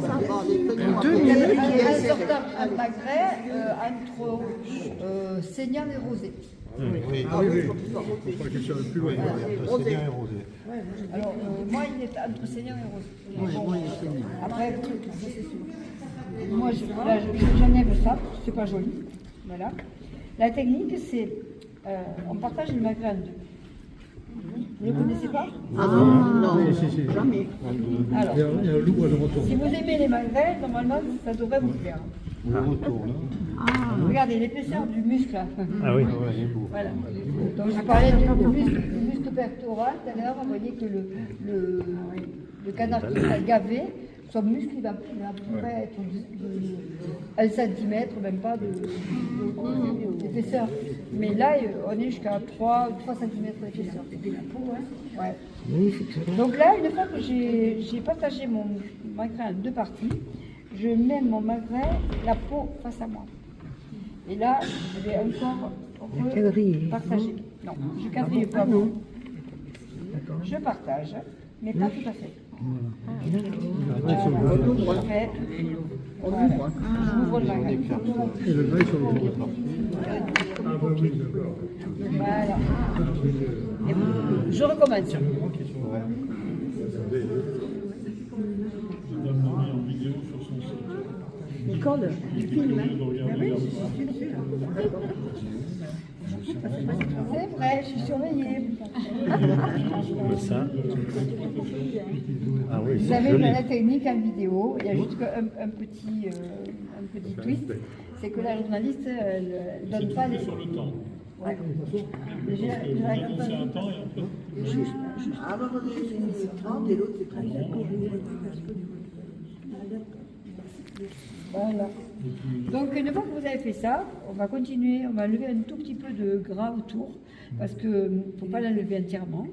Un sortant un magret entre saignant et rosé. Oui, ah oui, il faut qu'il soit plus loin. Entre saignant et rosé. Alors, moi, il est entre saignant et rosé. Moi, il est saignant. Après, c'est sûr. Moi, j'enlève ça, c'est pas joli. Voilà. La technique, c'est on partage le magret en deux. Vous ne le connaissez pas? Ah non, Si. jamais. Alors, Il y a un loup à le retour. si vous aimez les magrets, normalement, ça devrait vous plaire. Le retour, là. Regardez l'épaisseur du muscle. Là. Ah oui. Ouais, il est beau. Voilà. Donc je parlais du muscle pectoral. Tout à l'heure, vous voyez que le canard qui est gavé, son muscle il va à peu près être de 1 cm, même pas d'épaisseur. Mais là, on est jusqu'à 3 cm d'épaisseur. C'est la peau, hein? Ouais. Donc là, une fois que j'ai partagé mon magret en deux parties, je mets mon magret, la peau face à moi. Et là, je vais encore partager. Non, je quadrille pas. Je partage, mais pas tout à fait. Après, voilà. J'ouvre le magret. Et le gras sur le dos. Ah oui, d'accord. Voilà. Et je recommence. Nicole, tu filmes, C'est vrai, je suis surveillée. Ça. Ah oui, Vous c'est avez joli. la technique en vidéo, il y a juste un petit twist, c'est que la journaliste ne donne pas les... Sur le temps. Ouais. C'est un temps et après. alors c'est 30 et l'autre c'est 30. Voilà. Donc une fois que vous avez fait ça, on va continuer, on va enlever un tout petit peu de gras autour, parce qu'il ne faut pas l'enlever entièrement.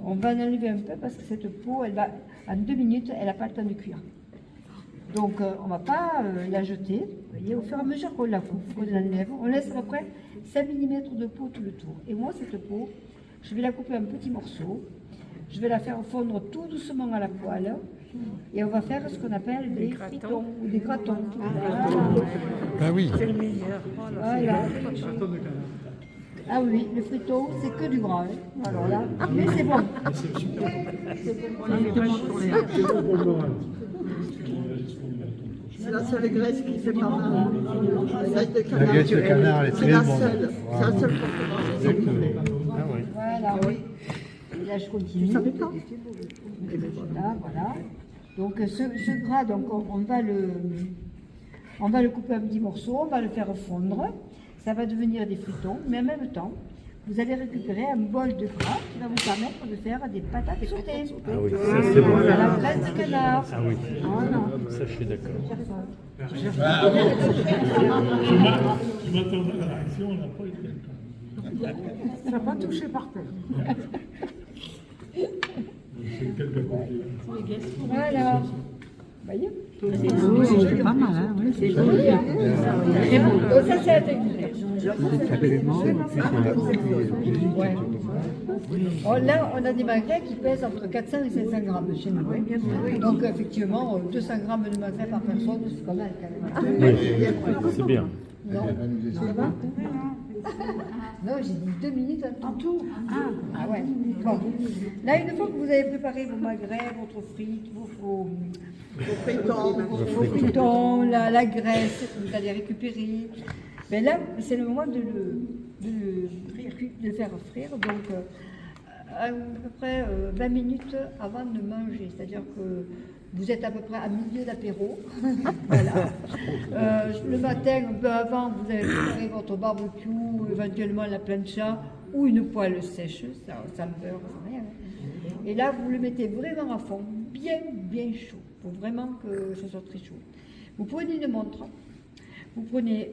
On va en enlever un peu parce que cette peau, elle va, en 2 minutes, elle n'a pas le temps de cuire. Donc on ne va pas la jeter. Vous voyez, au fur et à mesure qu'on la coupe, qu'on l'enlève, on laisse à peu près 5 mm de peau tout le tour. Et moi, cette peau, je vais la couper en petits morceaux. Je vais la faire fondre tout doucement à la poêle. Et on va faire ce qu'on appelle des fritons ou des gratons. Ah oui. Voilà. Ah oui, le friton, c'est que du gras. Hein. Alors là, mais c'est bon. C'est la seule graisse qui fait pas mal. La graisse de La canard. graisse de canard, elle est C'est très la bonne. seule. C'est la seule Exactement. Ah oui. Voilà, oui. Et là, je continue. Ça fait pas. Là, voilà. Donc ce gras, donc on va le couper en petits morceaux, on va le faire fondre. Ça va devenir des fritons, mais en même temps, vous allez récupérer un bol de gras qui va vous permettre de faire des patates sautées. Ah oui, ça c'est bon. À la graisse de canard. Ah oui. Voilà. Ça, je suis d'accord. Je m'attendais à la réaction, on n'a pas été le temps. Ça va pas toucher par terre. C'est quelques côtés. Voilà. Vous voyez? C'est pas mal, hein. Oui, c'est joli. Très bon. Donc ça, c'est la technique. Ouais. Oh, là, on a des magrets qui pèsent entre 400 et 500 grammes chez nous. Donc, effectivement, 200 grammes de magret par personne, c'est pas mal quand même. Oui, c'est bien. Non, ça va? Non, j'ai dit 2 minutes en tout. Ah ouais. Bon. Là, une fois que vous avez préparé vos magrets, votre frite, vos fritons, la graisse que vous allez récupérer, ben là, c'est le moment de le faire frire. Donc, à peu près 20 minutes avant de manger. C'est-à-dire que vous êtes à peu près à milieu d'apéro. Voilà. Le matin, un peu avant, vous avez préparé votre barbecue, éventuellement la plancha ou une poêle sèche, sans beurre, sans rien. Et là, vous le mettez vraiment à fond, bien chaud, pour vraiment que ce soit très chaud. Vous prenez une montre, vous prenez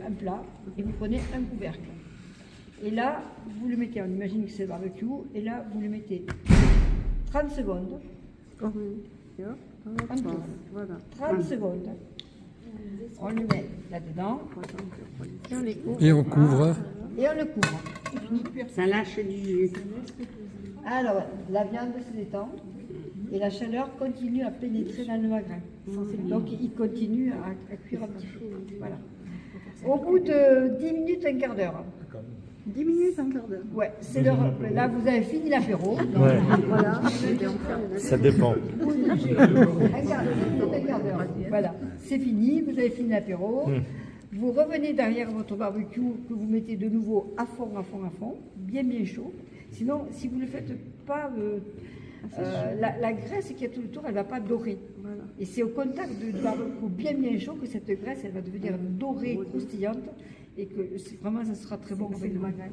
un plat et vous prenez un couvercle. Et là, vous le mettez, on imagine que c'est le barbecue, et là, vous le mettez 30 secondes. En tout. 30 secondes. On le met là-dedans. Et on couvre. Et on le couvre. Ça lâche du jus. Alors, la viande se détend. Et la chaleur continue à pénétrer dans le magret. Donc il continue à cuire un petit peu. Voilà. Au bout de 10 minutes, un quart d'heure. 10 minutes, un quart d'heure. Ouais, c'est l'heure. Là, vous avez fini l'apéro. Donc, Ouais, Voilà. ça dépend. un quart d'heure. Voilà, c'est fini, vous avez fini l'apéro. Vous revenez derrière votre barbecue que vous mettez de nouveau à fond, bien chaud. Sinon, si vous ne le faites pas, la graisse qui est tout autour, elle ne va pas dorer. Voilà. Et c'est au contact du barbecue bien chaud que cette graisse, elle va devenir dorée, croustillante, et que vraiment, ça sera très bon avec le magret.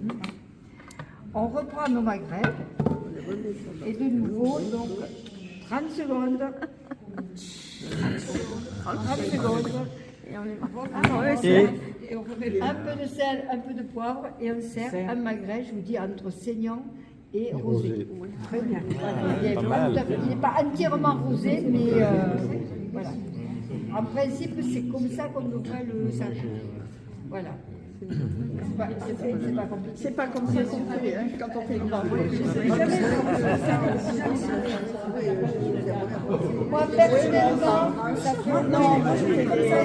On reprend nos magrets, et de nouveau, donc, 30 secondes. 30 secondes. Et on remet un peu de sel, un peu de poivre, et on sert un magret, je vous dis, entre saignant et rosé. Très bien. Voilà. Il n'est pas entièrement rosé, mais voilà. En principe, c'est comme ça qu'on devrait le servir. Voilà. C'est pas compliqué. C'est pas comme ça qu'on fait, hein, quand on fait le barbecue. Moi, personnellement, ça fait... Non, moi, je fais comme ça.